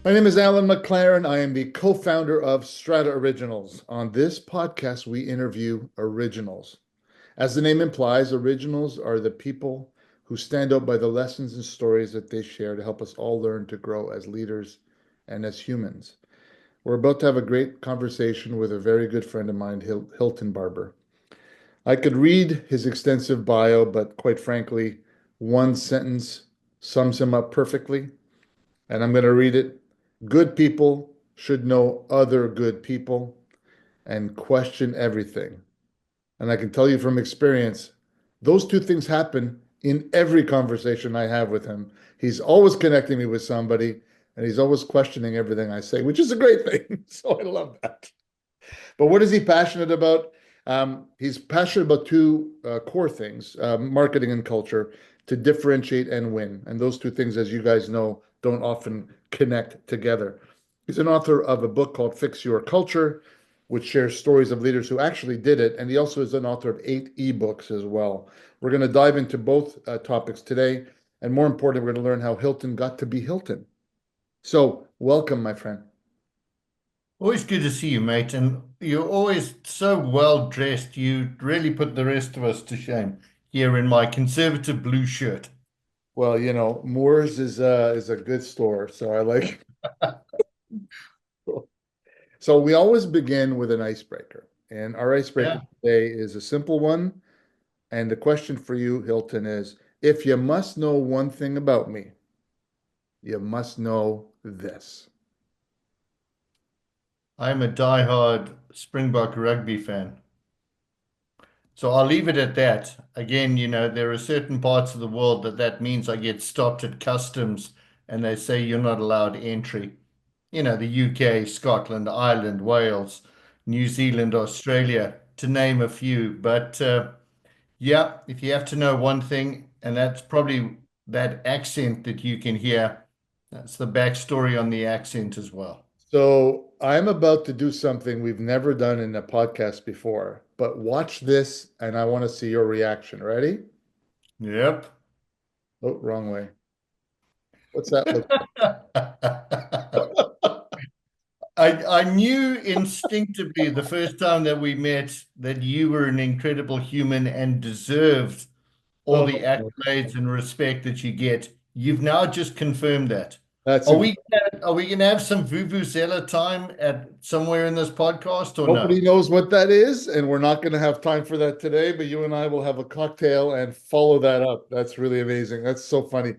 My name is Alan McLaren. I am the co-founder of STRATA Originals. On this podcast, we interview originals. As the name implies, originals are the people who stand out by the lessons and stories that they share to help us all learn to grow as leaders and as humans. We're about to have a great conversation with a very good friend of mine, Hilton Barbour. I could read his extensive bio, but quite frankly, one sentence sums him up perfectly, and I'm going to read it. Good people should know other good people and question everything. And I can tell you from experience, those two things happen in every conversation I have with him. He's always connecting me with somebody and he's always questioning everything I say, which is a great thing. So I love that. But what is he passionate about? He's passionate about two core things, marketing and culture, to differentiate and win. And those two things, as you guys know, don't often connect together. He's an author of a book called Fix Your Culture, which shares stories of leaders who actually did it. And he also is an author of 8 ebooks as well. We're going to dive into both topics today. And more importantly, we're going to learn how Hilton got to be Hilton. So, welcome, my friend. Always good to see you, mate. And you're always so well dressed. You really put the rest of us to shame here in my conservative blue shirt. Well, Moore's is a good store, so I like. So we always begin with an icebreaker, and our icebreaker Yeah, today is a simple one. And the question for you, Hilton, is if you must know one thing about me, you must know this. I'm a diehard Springbok rugby fan. So I'll leave it at that. Again, there are certain parts of the world that means I get stopped at customs and they say you're not allowed entry. The UK, Scotland, Ireland, Wales, New Zealand, Australia, to name a few. But yeah, if you have to know one thing, and that's probably that accent that you can hear, that's the backstory on the accent as well. So I'm about to do something we've never done in a podcast before, but watch this, and I want to see your reaction. Ready? Yep. Oh, wrong way. What's that look I knew instinctively the first time that we met that you were an incredible human and deserved all like? the Oh, accolades and respect that you get. You've now just confirmed that. that's Are a we are we gonna have some vuvuzela time at somewhere in this podcast or Nobody no? knows what that is, and we're not going to have time for that today, but you and I will have a cocktail and follow that up. That's really amazing. That's so funny.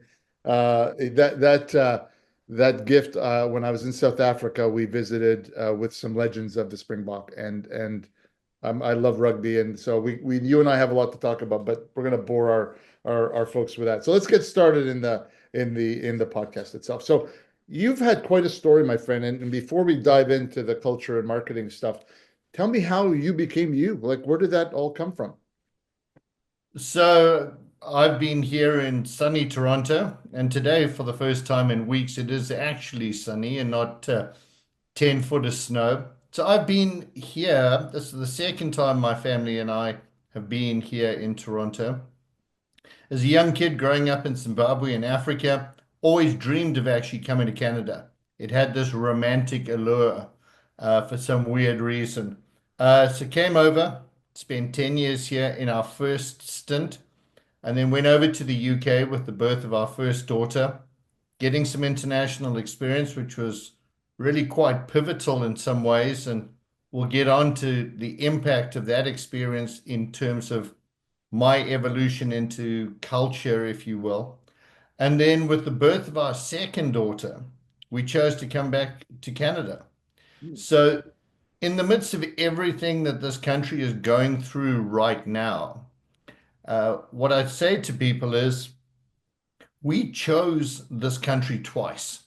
That gift when I was in South Africa, we visited with some legends of the Springbok, and I love rugby, and so we you and I have a lot to talk about, but we're going to bore our folks with that. So let's get started in the podcast itself. So you've had quite a story, my friend, and before we dive into the culture and marketing stuff, tell me how you became you. Like, where did that all come from? So I've been here in sunny Toronto, and today, for the first time in weeks, it is actually sunny and not 10 foot of snow. So I've been here. This is the second time my family and I have been here in Toronto. As a young kid growing up in Zimbabwe in Africa, always dreamed of actually coming to Canada. It had this romantic allure for some weird reason. So came over, spent 10 years here in our first stint, and then went over to the UK with the birth of our first daughter, getting some international experience, which was really quite pivotal in some ways. And we'll get on to the impact of that experience in terms of my evolution into culture, if you will. And then with the birth of our second daughter, we chose to come back to Canada. So, in the midst of everything that this country is going through right now, what I'd say to people is we chose this country twice.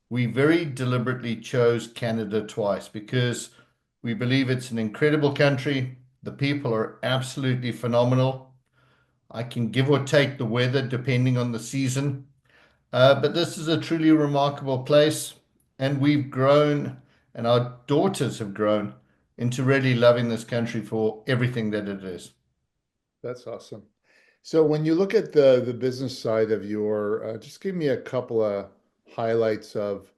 We very deliberately chose Canada twice because we believe it's an incredible country. The people are absolutely phenomenal. I can give or take the weather depending on the season. But this is a truly remarkable place, and we've grown, and our daughters have grown into really loving this country for everything that it is. That's awesome. So when you look at the business side of just give me a couple of highlights of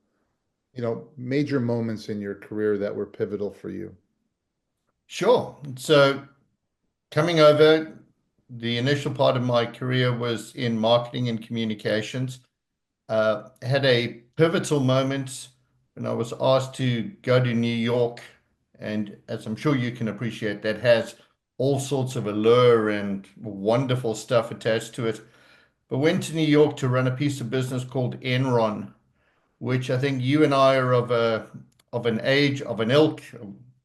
major moments in your career that were pivotal for you. Sure. So coming over, the initial part of my career was in marketing and communications. Had a pivotal moment when I was asked to go to New York, and as I'm sure you can appreciate, that has all sorts of allure and wonderful stuff attached to it. But went to New York to run a piece of business called Enron, which I think you and I are of an age, of an ilk,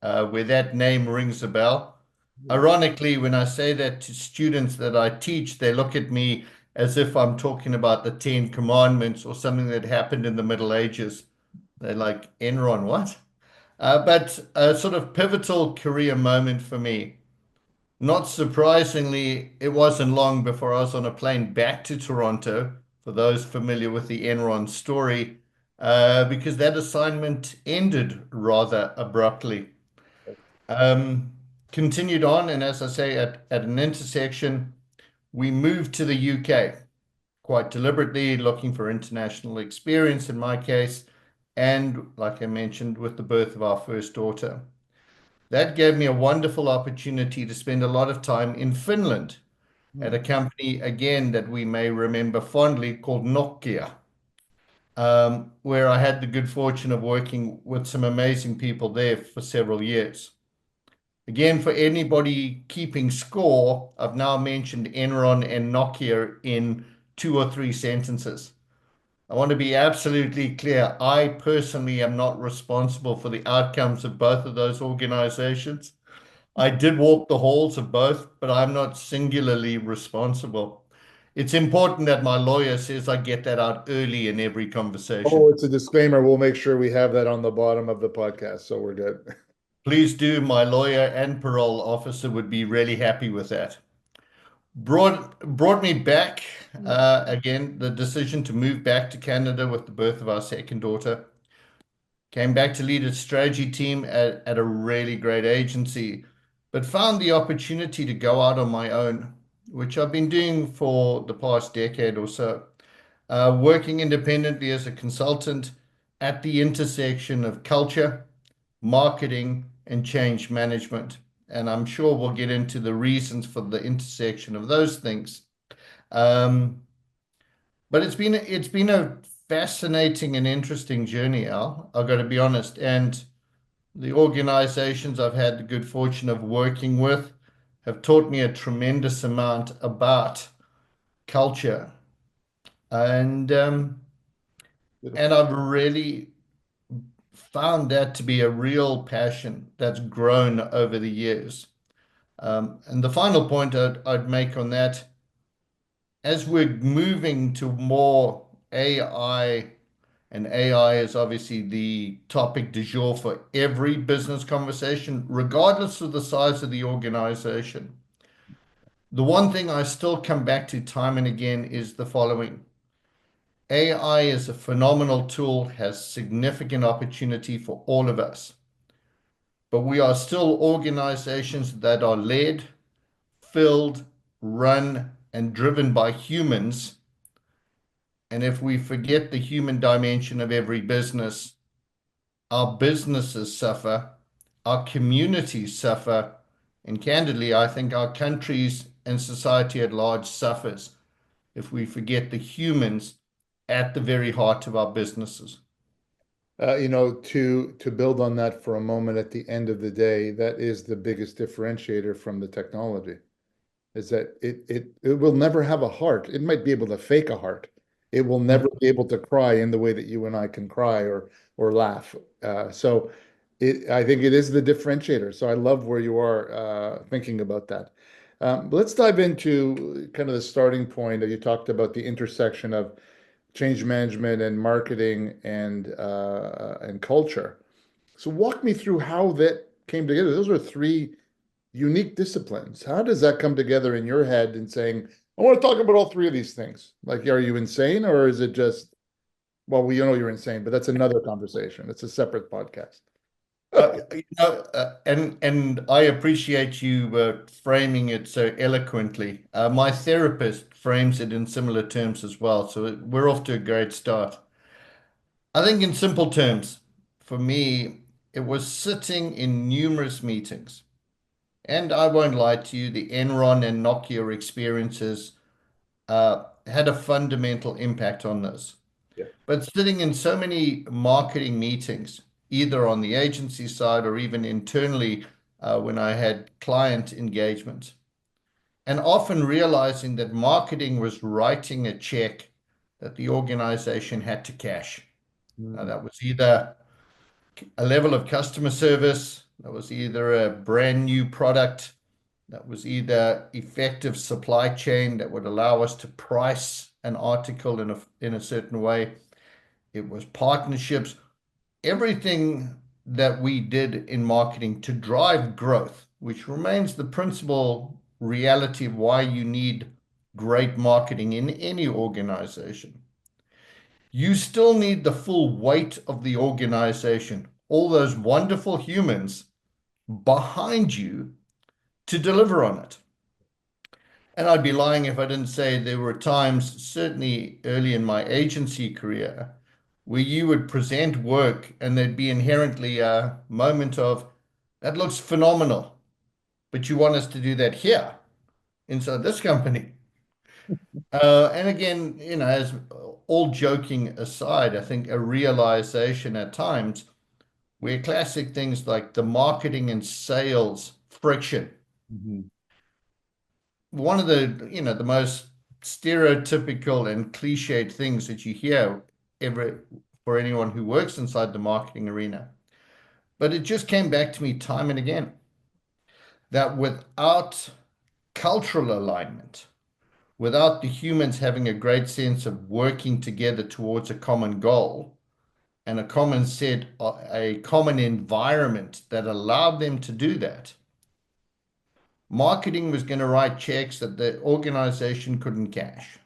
where that name rings a bell. Ironically, when I say that to students that I teach, they look at me as if I'm talking about the Ten Commandments or something that happened in the Middle Ages. They're like, Enron, what? But a sort of pivotal career moment for me. Not surprisingly, it wasn't long before I was on a plane back to Toronto, for those familiar with the Enron story, because that assignment ended rather abruptly. Um, Continued on, and as I say, at an intersection, we moved to the UK quite deliberately, looking for international experience in my case, and like I mentioned, with the birth of our first daughter. That gave me a wonderful opportunity to spend a lot of time in Finland at a Hmm. company, again, that we may remember fondly called Nokia, where I had the good fortune of working with some amazing people there for several years. Again, for anybody keeping score, I've now mentioned Enron and Nokia in two or three sentences. I want to be absolutely clear. I personally am not responsible for the outcomes of both of those organizations. I did walk the halls of both, but I'm not singularly responsible. It's important that my lawyer says I get that out early in every Oh, conversation. it's a disclaimer. We'll make sure we have that on the bottom of the podcast, so we're good. Please do. My lawyer and parole officer would be really happy with that. Brought me back again, the decision to move back to Canada with the birth of our second daughter. Came back to lead a strategy team at a really great agency, but found the opportunity to go out on my own, which I've been doing for the past decade or so, working independently as a consultant at the intersection of culture, marketing, and change management. And I'm sure we'll get into the reasons for the intersection of those things. Um, but it's been a fascinating and interesting journey, Al. I've got to be honest. And the organizations I've had the good fortune of working with have taught me a tremendous amount about culture. And and Beautiful. I've really found that to be a real passion that's grown over the years. And the final point I'd make on that, as we're moving to more AI, and AI is obviously the topic du jour for every business conversation, regardless of the size of the organization. The one thing I still come back to time and again is the following. AI is a phenomenal tool, has significant opportunity for all of us, but we are still organizations that are led, filled, run, and driven by humans. And if we forget the human dimension of every business, our businesses suffer, our communities suffer, and candidly, I think our countries and society at large suffers if we forget the humans at the very heart of our businesses. To build on that for a moment, at the end of the day, that is the biggest differentiator from the technology, is that it will never have a heart. It might be able to fake a heart. It will never be able to cry in the way that you and I can cry or laugh. I think it is the differentiator. So I love where you are thinking about that. Let's dive into kind of the starting point. You talked about the intersection of change management and marketing and culture. So walk me through how that came together. Those are three unique disciplines. How does that come together in your head and saying, I want to talk about all three of these things? Like, are you insane or is it just, well, we know you're insane, but that's another conversation. It's a separate podcast. And I appreciate you framing it so eloquently. My therapist frames it in similar terms as well, so we're off to a great start. I think in simple terms, for me, it was sitting in numerous meetings. And I won't lie to you, the Enron and Nokia experiences had a fundamental impact on this. Yeah. But sitting in so many marketing meetings, either on the agency side or even internally, when I had client engagement, and often realizing that marketing was writing a check that the organization had to cash. Mm. That was either a level of customer service, that was either a brand new product, that was either effective supply chain that would allow us to price an article in a certain way. It was partnerships, everything that we did in marketing to drive growth, which remains the principal reality of why you need great marketing in any organization. You still need the full weight of the organization, all those wonderful humans behind you to deliver on it. And I'd be lying if I didn't say there were times, certainly early in my agency career, where you would present work and there'd be inherently a moment of, that looks phenomenal, but you want us to do that here inside this company. And again, as all joking aside, I think a realization at times where classic things like the marketing and sales friction, Mhm. one of the most stereotypical and cliched things that you hear ever for anyone who works inside the marketing arena. But it just came back to me time and again that without cultural alignment, without the humans having a great sense of working together towards a common goal and a common set, a common environment that allowed them to do that, marketing was going to write checks that the organization couldn't cash.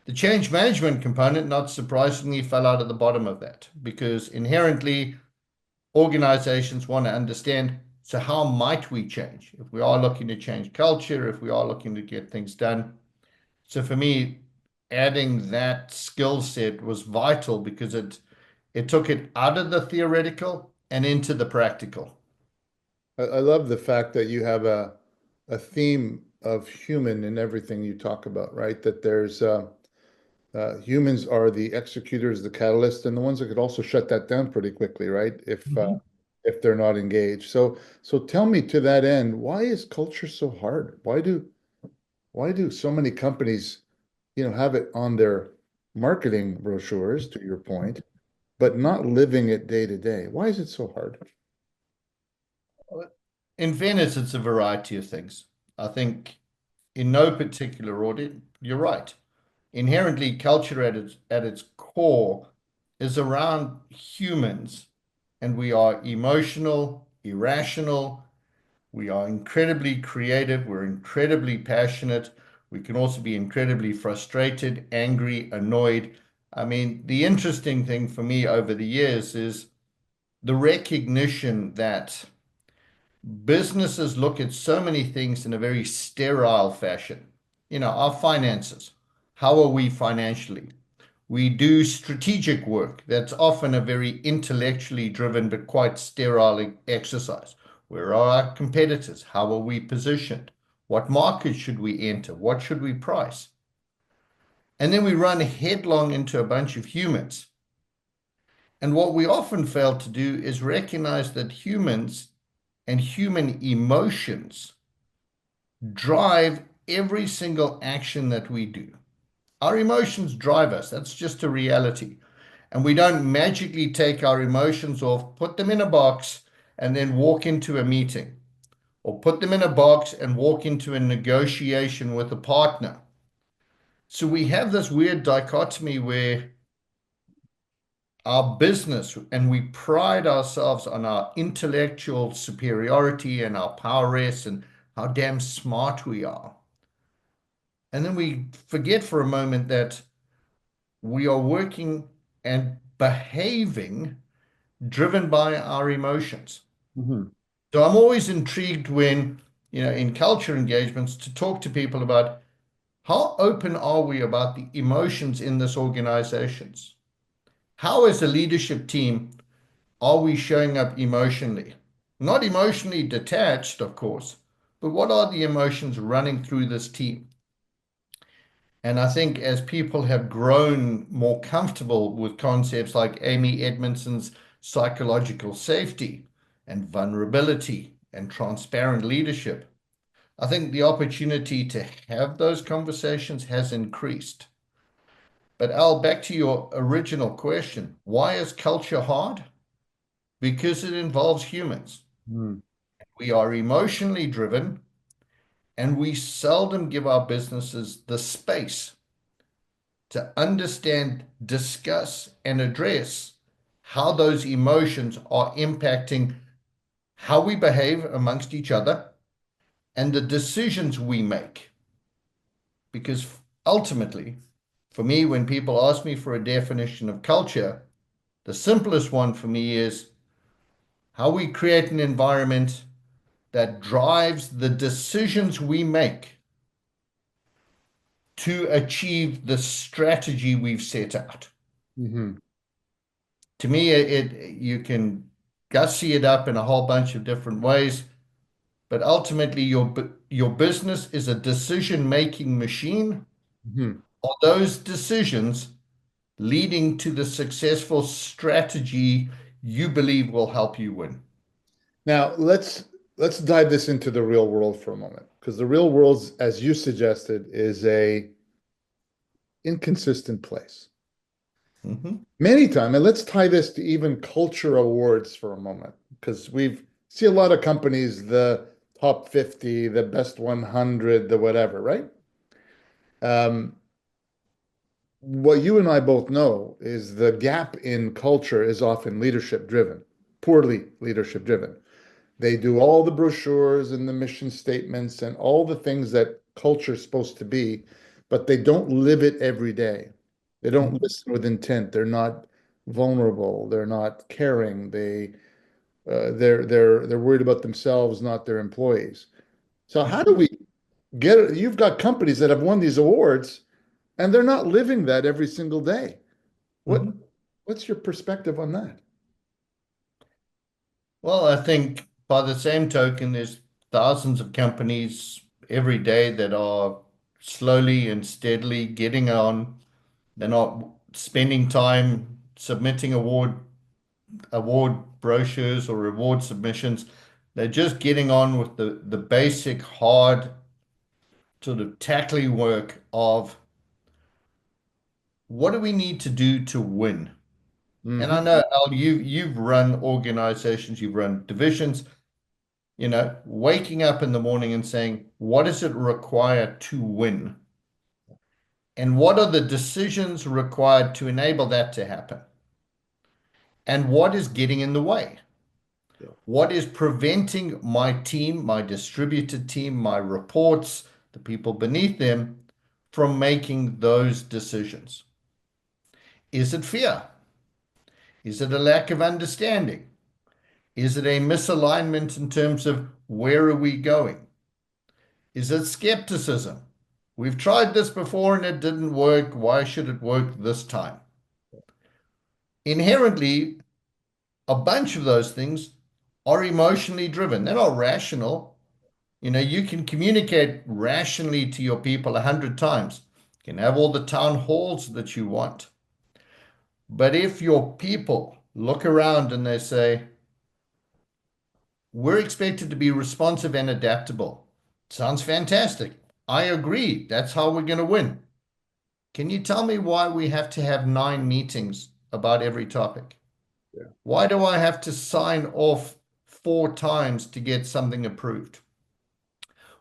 The change management component, not surprisingly, fell out of the bottom of that because inherently organizations want to understand, so how might we change if we are looking to change culture, if we are looking to get things done? So for me, adding that skill set was vital because it took it out of the theoretical and into the practical. I love the fact that you have a theme of human in everything you talk about, right? That there's humans are the executors, the catalyst, and the ones that could also shut that down pretty quickly, right? Mhm. If they're not engaged. So tell me to that end, why is culture so hard? Why do so many companies, have it on their marketing brochures, to your point, but not living it day to day? Why is it so hard? In fairness, it's a variety of things. I think in no particular order, you're right. Inherently, culture at its core is around humans, and we are emotional, irrational, we are incredibly creative, we're incredibly passionate. We can also be incredibly frustrated, angry, annoyed. I mean, the interesting thing for me over the years is the recognition that businesses look at so many things in a very sterile fashion. Our finances. How are we financially? We do strategic work that's often a very intellectually driven but quite sterile exercise. Where are our competitors? How are we positioned? What market should we enter? What should we price? And then we run headlong into a bunch of humans. And what we often fail to do is recognize that humans and human emotions drive every single action that we do. Our emotions drive us. That's just a reality. And we don't magically take our emotions off, put them in a box, and then walk into a meeting, or put them in a box and walk into a negotiation with a partner. So we have this weird dichotomy where our business, and we pride ourselves on our intellectual superiority and our prowess and how damn smart we are. And then we forget for a moment that we are working and behaving driven by our emotions. Mhm. So I'm always intrigued when, in culture engagements to talk to people about how open are we about the emotions in this organizations? How, as a leadership team, are we showing up emotionally? Not emotionally detached, of course, but what are the emotions running through this team? And I think as people have grown more comfortable with concepts like Amy Edmondson's psychological safety and vulnerability and transparent leadership, I think the opportunity to have those conversations has increased. But Al, back to your original question, why is culture hard? Because it involves humans. Mm. We are emotionally driven, and we seldom give our businesses the space to understand, discuss, and address how those emotions are impacting how we behave amongst each other and the decisions we make. Because ultimately, for me, when people ask me for a definition of culture, the simplest one for me is how we create an environment that drives the decisions we make to achieve the strategy we've set out. Hmm. To me, you can gussy it up in a whole bunch of different ways, but ultimately your business is a decision-making machine. Hmm. Are those decisions leading to the successful strategy you believe will help you win? Now let's dive this into the real world for a moment, because the real world, as you suggested, is a inconsistent place. Mhm, Many times, and let's tie this to even culture awards for a moment, because we've see a lot of companies, the top 50, the best 100, the whatever, right? Um, what you and I both know is the gap in culture is often leadership driven, poorly leadership driven. They do all the brochures and the mission statements and all the things that culture is supposed to be, but they don't live it every day. They don't mhm, listen with intent. They're not vulnerable. They're not caring. They're worried about themselves, not their employees. So how do mhm, we get it? You've got companies that have won these awards and they're not living that every single day. What mhm. what's your perspective on that? Well, I think by the same token, there's thousands of companies every day that are slowly and steadily getting on. They're not spending time submitting award brochures or reward submissions. They're just getting on with the basic hard sort of tackling work of what do we need to do to win? And I Hmm. know, Al, you've run organizations, you've run divisions, waking up in the morning and saying, what does it require to win? And what are the decisions required to enable that to happen? And what is getting in the way? Yeah. What is preventing my team, my distributed team, my reports, the people beneath them from making those decisions? Is it fear? Is it a lack of understanding? Is it a misalignment in terms of where are we going? Is it skepticism? We've tried this before and it didn't work. Why should it work this time? Inherently, a bunch of those things are emotionally driven. They're not rational. You can communicate rationally to your people 100 times. You can have all the town halls that you want. But if your people look around and they say, we're expected to be responsive and adaptable. Sounds fantastic. I agree. That's how we're going to win. Can you tell me why we have to have 9 meetings about every topic? Yeah. Why do I have to sign off 4 times to get something approved?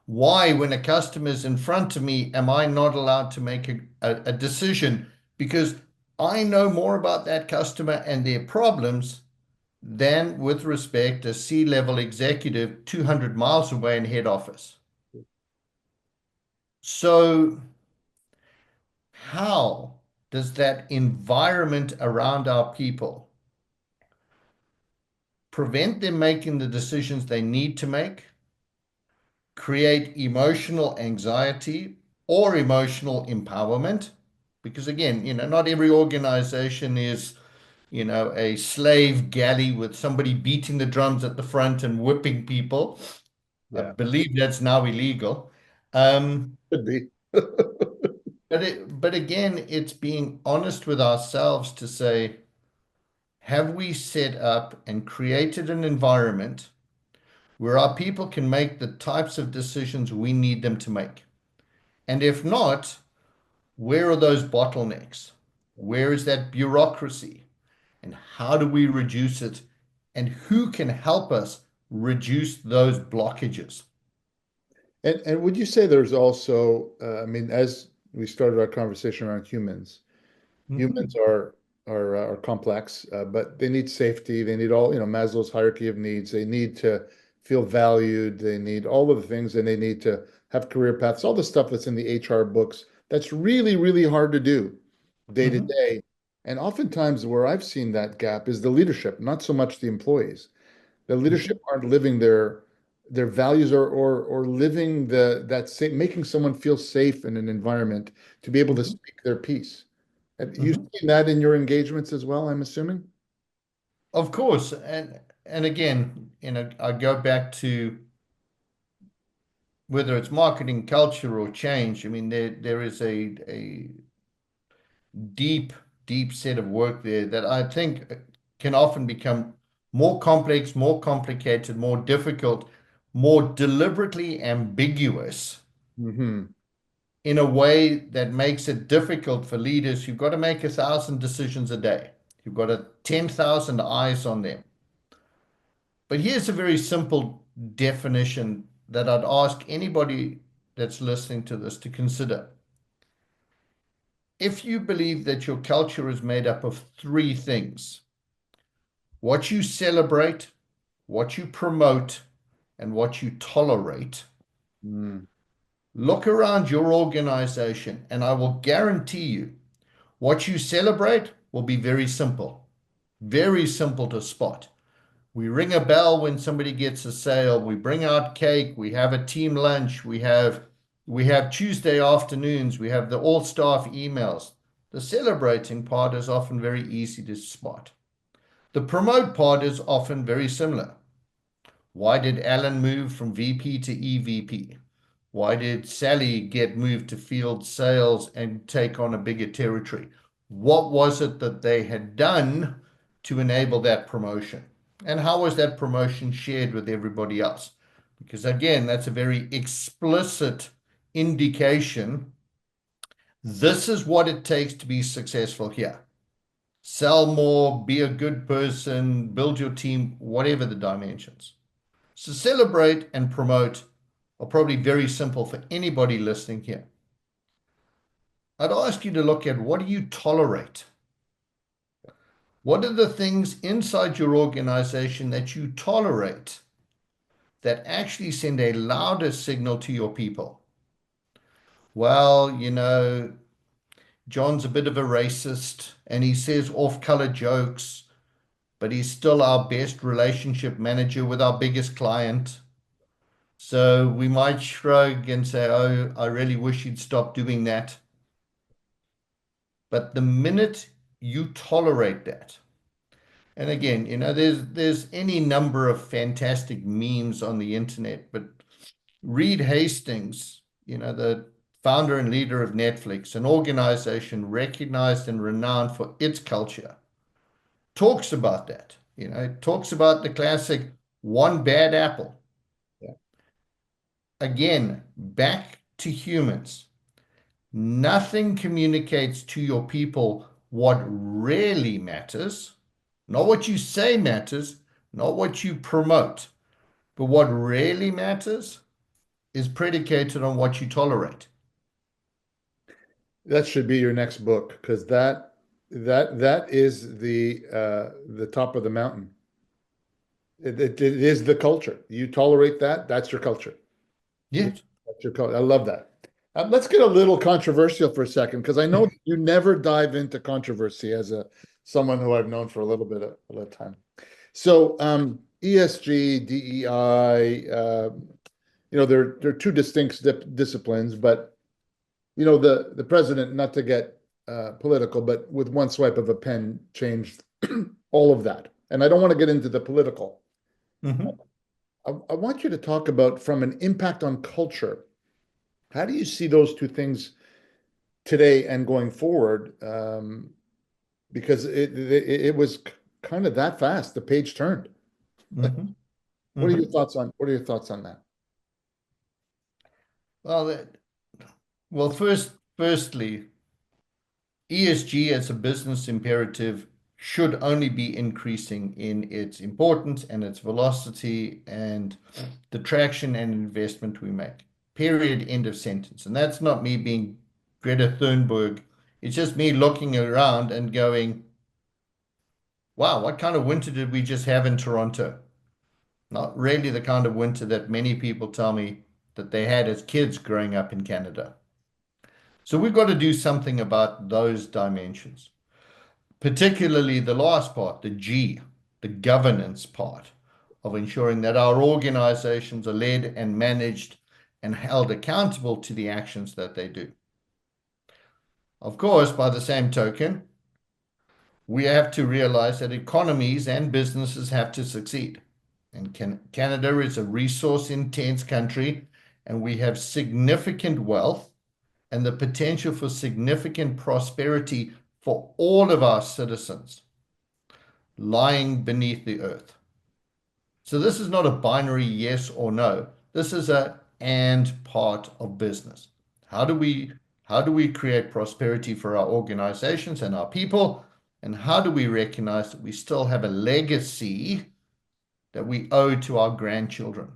Why, when a customer is in front of me, am I not allowed to make a decision? Because I know more about that customer and their problems than with respect a C-level executive 200 miles away in head office. So, how does that environment around our people prevent them making the decisions they need to make, create emotional anxiety or emotional empowerment? Because again, not every organization is a slave galley with somebody beating the drums at the front and whipping people. I Yeah, believe that's now illegal. Um, could be. but again, it's being honest with ourselves to say, have we set up and created an environment where our people can make the types of decisions we need them to make? And if not, where are those bottlenecks? Where is that bureaucracy? And how do we reduce it? And who can help us reduce those blockages? And would you say there's also, I mean, as we started our conversation around humans, humans Mhm, are complex, but they need safety. They need all, Maslow's hierarchy of needs. They need to feel valued. They need all of the things, and they need to have career paths. All the stuff that's in the HR books. That's really, really hard to do day to mhm, day. And oftentimes, where I've seen that gap is the leadership, not so much the employees. The leadership mhm, aren't living their values or living that same, making someone feel safe in an environment to be able to mhm, speak their piece. Have you mhm. seen that in your engagements as well, I'm assuming? Of course, and again, I go back to whether it's marketing, culture, or change. I mean, there is a deep, deep set of work there that I think can often become more complex, more complicated, more difficult, more deliberately ambiguous Hmm. in a way that makes it difficult for leaders who've got to make 1,000 decisions a day. You've got 10,000 eyes on them. But here's a very simple definition that I'd ask anybody that's listening to this to consider. If you believe that your culture is made up of three things: what you celebrate, what you promote, and what you tolerate, Mm. look around your organization and I will guarantee you what you celebrate will be very simple to spot. We ring a bell when somebody gets a sale. We bring out cake. We have a team lunch. We have Tuesday afternoons. We have the all staff emails. The celebrating part is often very easy to spot. The promote part is often very similar. Why did Alan move from VP to EVP? Why did Sally get moved to field sales and take on a bigger territory? What was it that they had done to enable that promotion? And how was that promotion shared with everybody else? Because again, that's a very explicit indication. This is what it takes to be successful here. Sell more, be a good person, build your team, whatever the dimensions. So celebrate and promote are probably very simple for anybody listening here. I'd ask you to look at, what do you tolerate? What are the things inside your organization that you tolerate that actually send a louder signal to your people? Well, John's a bit of a racist and he says off-color jokes, but he's still our best relationship manager with our biggest client. So we might shrug and say, oh, I really wish you'd stop doing that. But the minute you tolerate that, and again, there's any number of fantastic memes on the internet, but Reed Hastings, the founder and leader of Netflix, an organization recognized and renowned for its culture, talks about that. Talks about the classic one bad apple. Yeah. Again, back to humans. Nothing communicates to your people what really matters, not what you say matters, not what you promote, but what really matters is predicated on what you tolerate. That should be your next book because that is the top of the mountain. It is the culture. You tolerate that, that's your culture. Yeah. That's your culture. I love that. Let's get a little controversial for a second because I know that you never dive into controversy as a someone who I've known for a little time. So ESG, DEI, they're two distinct disciplines, but the president, not to get political, but with one swipe of a pen, changed all of that. And I don't want to get into the political. Hmm. I want you to talk about from an impact on culture. How do you see those two things today and going forward? Because it was kind of that fast. The page turned. Hmm. What are your Hmm. thoughts on that? Well, well, firstly, ESG as a business imperative should only be increasing in its importance and its velocity and the traction and investment we make. Period. End of sentence. And that's not me being Greta Thunberg. It's just me looking around and going, wow, what kind of winter did we just have in Toronto? Not really the kind of winter that many people tell me that they had as kids growing up in Canada. So we've got to do something about those dimensions, particularly the last part, the G, the governance part of ensuring that our organizations are led and managed and held accountable to the actions that they do. Of course, by the same token, we have to realize that economies and businesses have to succeed. And Canada is a resource intense country, and we have significant wealth and the potential for significant prosperity for all of our citizens lying beneath the earth. So this is not a binary yes or no. This is a and part of business. How do we how do we create prosperity for our organizations and our people? And how do we recognize that we still have a legacy that we owe to our grandchildren?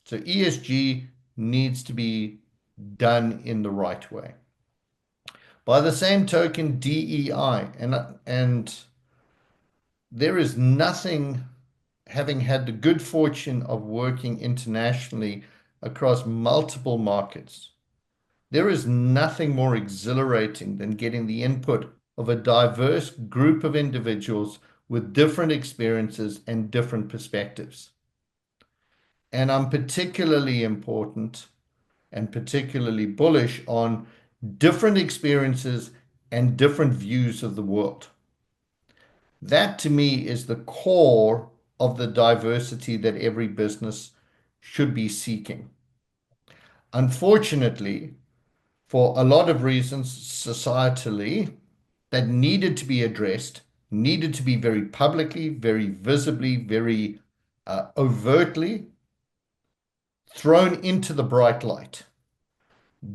So ESG needs to be done in the right way. By the same token, DEI and there is nothing, having had the good fortune of working internationally across multiple markets, there is nothing more exhilarating than getting the input of a diverse group of individuals with different experiences and different perspectives. And I'm particularly important and particularly bullish on different experiences and different views of the world. That to me is the core of the diversity that every business should be seeking. Unfortunately, for a lot of reasons societally that needed to be addressed, needed to be very publicly, very visibly, very overtly thrown into the bright light.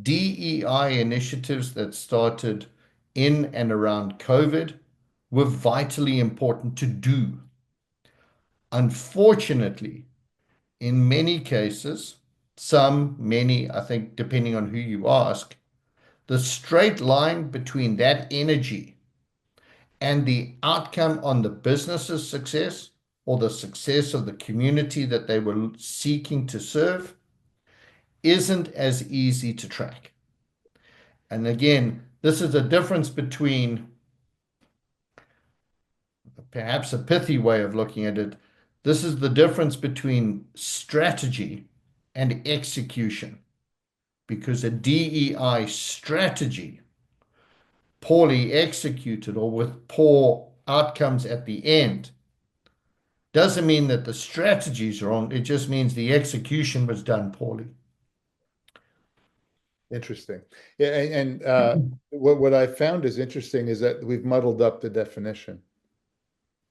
DEI initiatives that started in and around COVID were vitally important to do. Unfortunately, in many cases, many, I think, depending on who you ask, the straight line between that energy and the outcome on the business's success or the success of the community that they were seeking to serve isn't as easy to track. And again, this is a difference between perhaps a pithy way of looking at it. This is the difference between strategy and execution, because a DEI strategy, poorly executed or with poor outcomes at the end, doesn't mean that the strategy is wrong. It just means the execution was done poorly. Interesting. Yeah, and what I found is interesting is that we've muddled up the definition,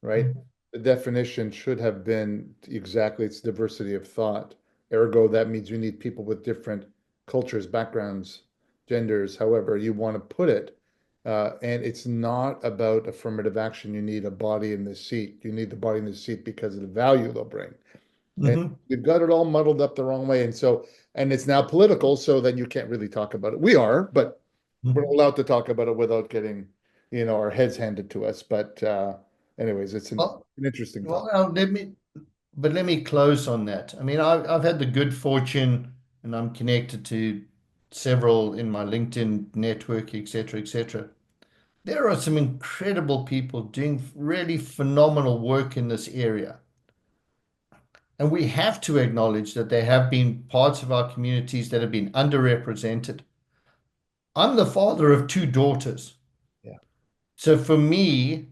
right? Mhm. The definition should have been exactly its diversity of thought. Ergo, that means you need people with different cultures, backgrounds, genders, however you want to put it. And it's not about affirmative action. You need a body in the seat. You need the body in the seat because of the value they'll bring. And Mhm. we've got it all muddled up the wrong way. And it's now political, so then you can't really talk about it. We are, but we're Mhm. allowed to talk about it without getting, our heads handed to us. But anyways, it's Well, an interesting well, topic. let me close on that. I mean, I've had the good fortune, and I'm connected to several in my LinkedIn network, etc., etc. There are some incredible people doing really phenomenal work in this area. And we have to acknowledge that there have been parts of our communities that have been underrepresented. I'm the father of two daughters. Yeah. So for me,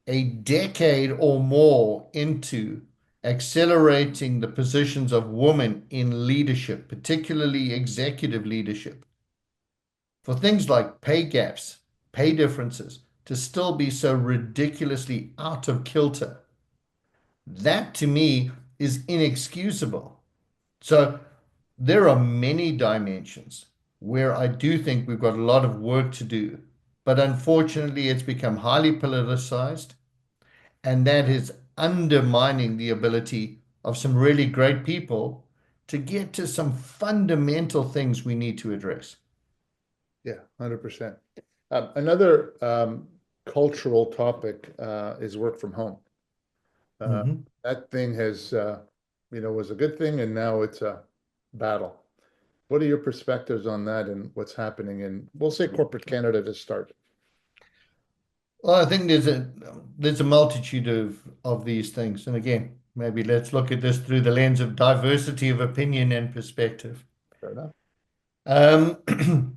a decade or more into accelerating the positions of women in leadership, particularly executive leadership, for things like pay gaps, pay differences, to still be so ridiculously out of kilter. That to me is inexcusable. So there are many dimensions where I do think we've got a lot of work to do. But unfortunately, it's become highly politicized, and that is undermining the ability of some really great people to get to some fundamental things we need to address. Yeah, 100%. Another cultural topic is work from home. Uh, Mhm. that thing has, was a good thing, and now it's a battle. What are your perspectives on that and what's happening in, we'll say, corporate Canada to start? Well, I think there's a multitude of these things. And again, maybe let's look at this through the lens of diversity of opinion and perspective. Fair enough. Um,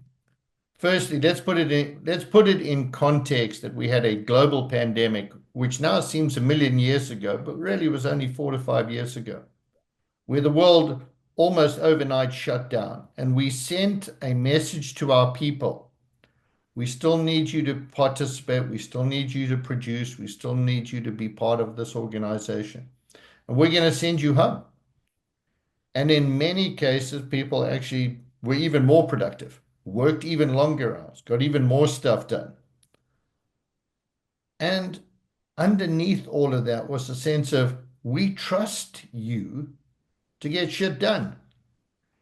Firstly, let's put it in context that we had a global pandemic, which now seems a million years ago, but really was only 4 to 5 years ago, where the world almost overnight shut down, and we sent a message to our people. We still need you to participate. We still need you to produce. We still need you to be part of this organization. And we're going to send you home. And in many cases, people actually were even more productive, worked even longer hours, got even more stuff done. And underneath all of that was a sense of, we trust you to get shit done.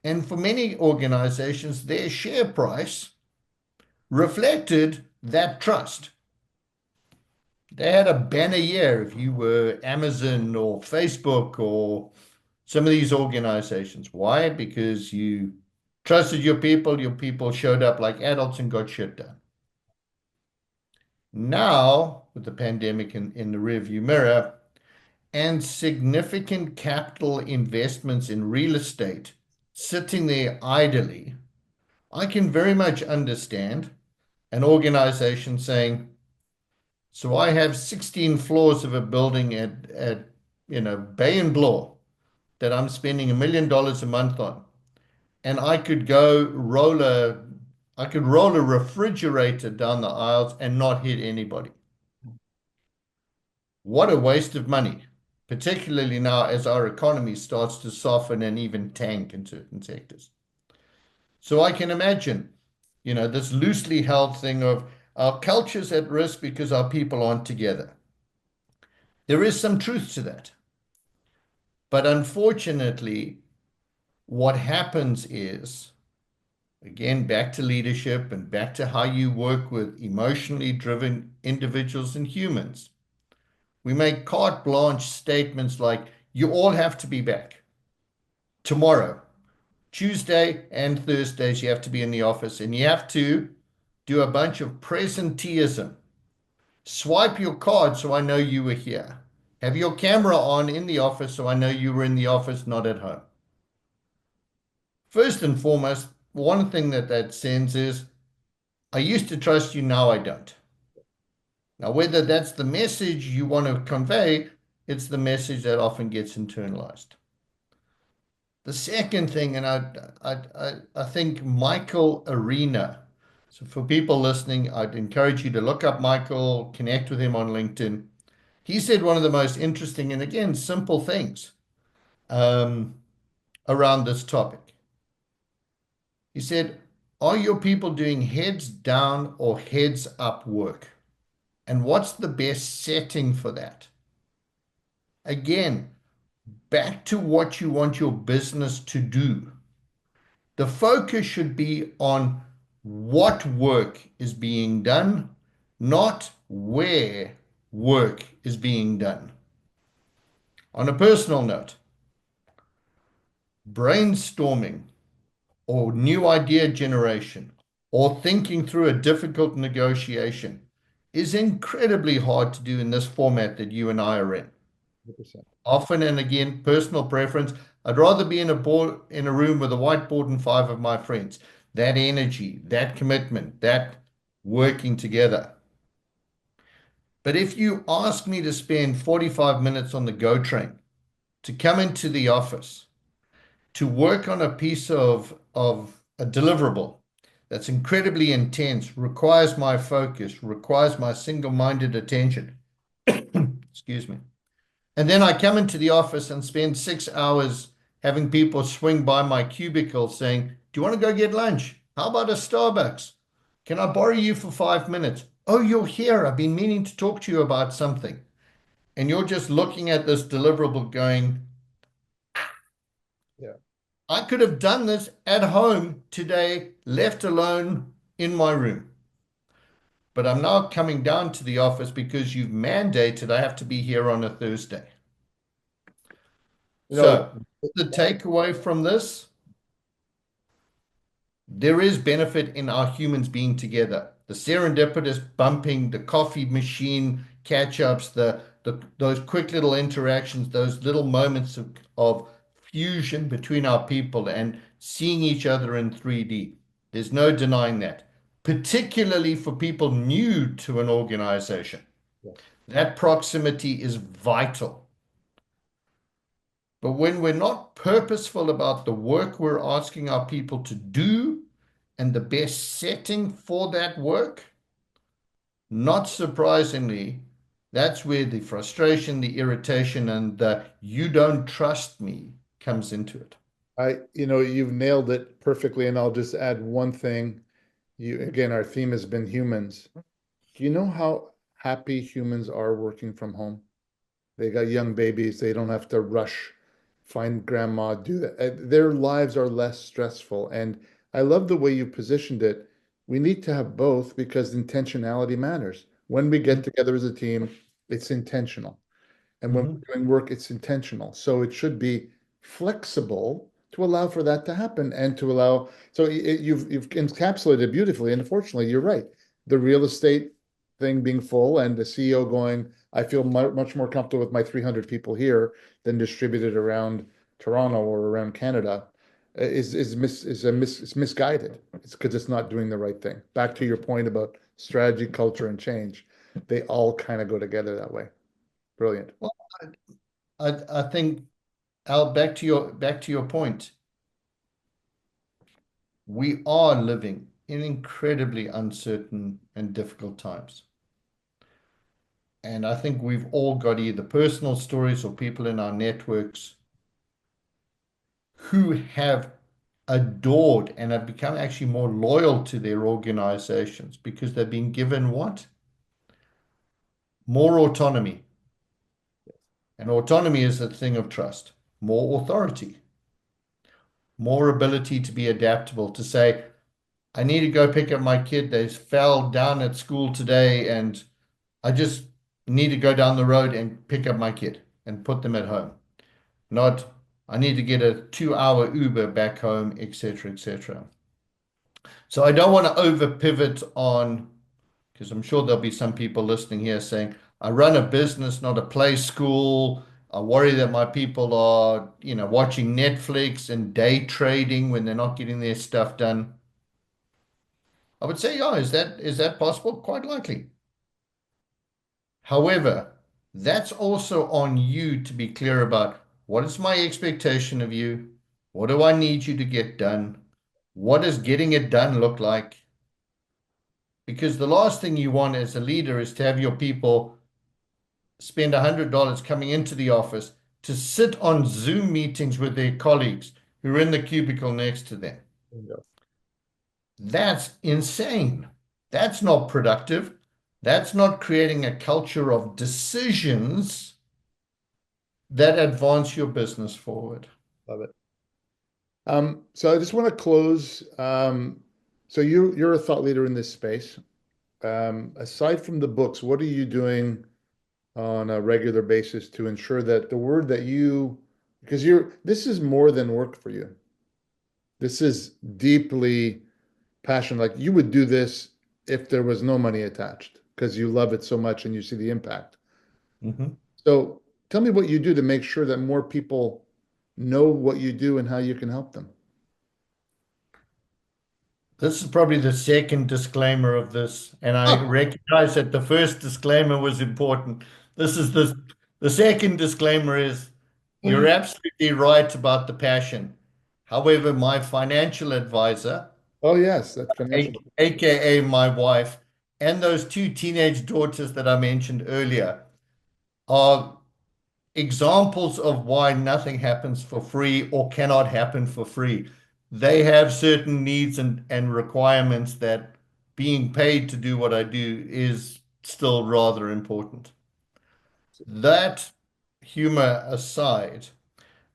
And for many organizations, their share price reflected that trust. They had a banner year if you were Amazon or Facebook or some of these organizations. Why? Because you trusted your people showed up like adults and got shit done. Now, with the pandemic in the rearview mirror and significant capital investments in real estate sitting there idly, I can very much understand an organization saying, so I have 16 floors of a building at Bay and Bloor that I'm spending $1 million a month on, and I could roll a refrigerator down the aisles and not hit anybody. What a waste of money, particularly now as our economy starts to soften and even tank in certain sectors. So I can imagine, this loosely held thing of our culture's at risk because our people aren't together. There is some truth to that. But unfortunately, what happens is, again, back to leadership and back to how you work with emotionally driven individuals and humans. We make carte blanche statements like, you all have to be back tomorrow. Tuesday and Thursdays, you have to be in the office and you have to do a bunch of presenteeism. Swipe your card so I know you were here. Have your camera on in the office so I know you were in the office, not at home. First and foremost, one thing that sends is, I used to trust you, now I don't. Now, whether that's the message you want to convey, it's the message that often gets internalized. The second thing, and I think Michael Arena. So for people listening, I'd encourage you to look up Michael, connect with him on LinkedIn. He said one of the most interesting and again simple things um, around this topic. He said, "Are your people doing heads down or heads up work? And what's the best setting for that?" Again, back to what you want your business to do. The focus should be on what work is being done, not where work is being done. On a personal note, brainstorming or new idea generation or thinking through a difficult negotiation is incredibly hard to do in this format that you and I are in. 100%. Often, and again, personal preference, I'd rather be in a room with a whiteboard and five of my friends. That energy, that commitment, that working together. But if you ask me to spend 45 minutes on the GO train, to come into the office, to work on a piece of a deliverable that's incredibly intense, requires my focus, requires my single-minded attention, excuse me. And then I come into the office and spend 6 hours having people swing by my cubicle saying, "Do you want to go get lunch? How about a Starbucks? Can I borrow you for 5 minutes? Oh, you're here. I've been meaning to talk to you about something." And you're just looking at this deliverable going, Yeah. I could have done this at home today, left alone in my room. But I'm now coming down to the office because you've mandated I have to be here on a Thursday. You know, So, the takeaway from this, there is benefit in our humans being together. The serendipitous bumping, the coffee machine catch-ups, those quick little interactions, those little moments of fusion between our people and seeing each other in 3D. There's no denying that, particularly for people new to an organization. yeah. That proximity is vital. But when we're not purposeful about the work we're asking our people to do and the best setting for that work, not surprisingly, that's where the frustration, the irritation, and the "you don't trust me" comes into it. You've nailed it perfectly, and I'll just add one thing. Again, our theme has been humans. Do you know how happy humans are working from home? They got young babies. They don't have to rush, find grandma, do that. Their lives are less stressful. And I love the way you positioned it. We need to have both because intentionality matters. When we get together as a team, it's intentional. And when Mhm. we're doing work, it's intentional. So it should be flexible to allow for that to happen and to allow. So you've encapsulated it beautifully. And unfortunately, you're right. The real estate thing being full and the CEO going, I feel much more comfortable with my 300 people here than distributed around Toronto or around Canada is misguided. It's because it's not doing the right thing. Back to your point about strategy, culture, and change. They all kind of go together that way. Brilliant. Well, I think, Al, back to your point, we are living in incredibly uncertain and difficult times. And I think we've all got either personal stories or people in our networks who have adored and have become actually more loyal to their organizations because they've been given what? More autonomy. And autonomy is a thing of trust, more authority, more ability to be adaptable, to say, I need to go pick up my kid. They fell down at school today, and I just need to go down the road and pick up my kid and put them at home. Not, I need to get a 2 hour Uber back home, etc., etc. So I don't want to over pivot on, because I'm sure there'll be some people listening here saying, I run a business, not a play school. I worry that my people are, watching Netflix and day trading when they're not getting their stuff done. I would say, yeah, is that possible? Quite likely. However, that's also on you to be clear about what is my expectation of you? What do I need you to get done? What does getting it done look like? Because the last thing you want as a leader is to have your people spend $100 coming into the office to sit on Zoom meetings with their colleagues who are in the cubicle next to them. Bingo. That's insane. That's not productive. That's not creating a culture of decisions that advance your business forward. Love it. So I just want to close. So you're a thought leader in this space. Aside from the books, what are you doing on a regular basis to ensure that the word that because this is more than work for you. This is deeply passionate. Like you would do this if there was no money attached because you love it so much and you see the impact. Mhm. So tell me what you do to make sure that more people know what you do and how you can help them. This is probably the second disclaimer of this, and I Oh, recognize that the first disclaimer was important. This is the second disclaimer is you're absolutely right about the passion. However, my financial advisor, oh yes, that financial. aka my wife, and those two teenage daughters that I mentioned earlier are examples of why nothing happens for free or cannot happen for free. They have certain needs and requirements that being paid to do what I do is still rather important. That humor aside,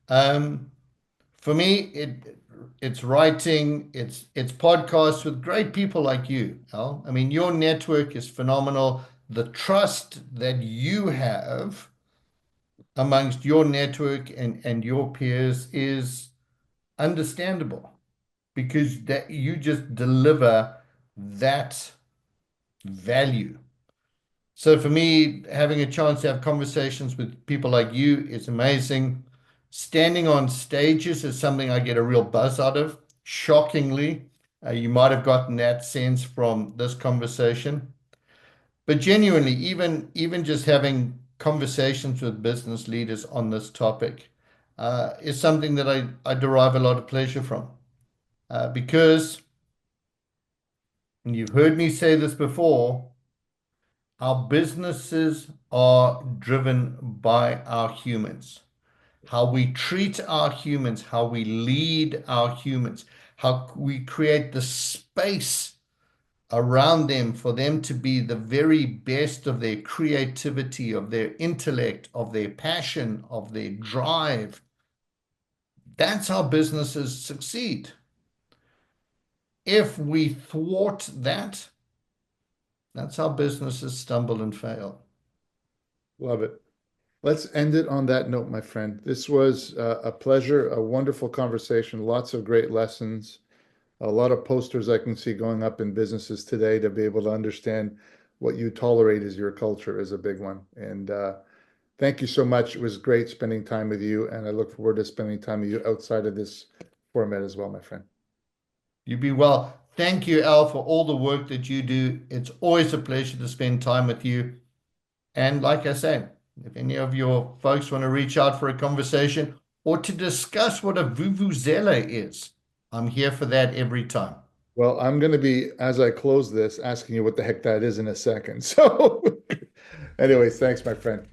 um, for me, it's writing, it's podcasts with great people like you, Al. I mean, your network is phenomenal. The trust that you have amongst your network and your peers is understandable because that you just deliver that value. So for me, having a chance to have conversations with people like you is amazing. Standing on stages is something I get a real buzz out of. Shockingly, you might have gotten that sense from this conversation. But genuinely, even just having conversations with business leaders on this topic is something that I derive a lot of pleasure from. Because, and you've heard me say this before, our businesses are driven by our humans. How we treat our humans, how we lead our humans, how we create the space around them for them to be the very best of their creativity, of their intellect, of their passion, of their drive. That's how businesses succeed. If we thwart that, that's how businesses stumble and fail. Love it. Let's end it on that note, my friend. This was a pleasure, a wonderful conversation, lots of great lessons, a lot of posters I can see going up in businesses today to be able to understand what you tolerate as your culture is a big one. And thank you so much. It was great spending time with you, and I look forward to spending time with you outside of this format as well, my friend. You be well. Thank you, Al, for all the work that you do. It's always a pleasure to spend time with you. And like I say, if any of your folks want to reach out for a conversation or to discuss what a vuvuzela is, I'm here for that every time. Well, I'm going to be, as I close this, asking you what the heck that is in a second. So, anyways, thanks, my friend.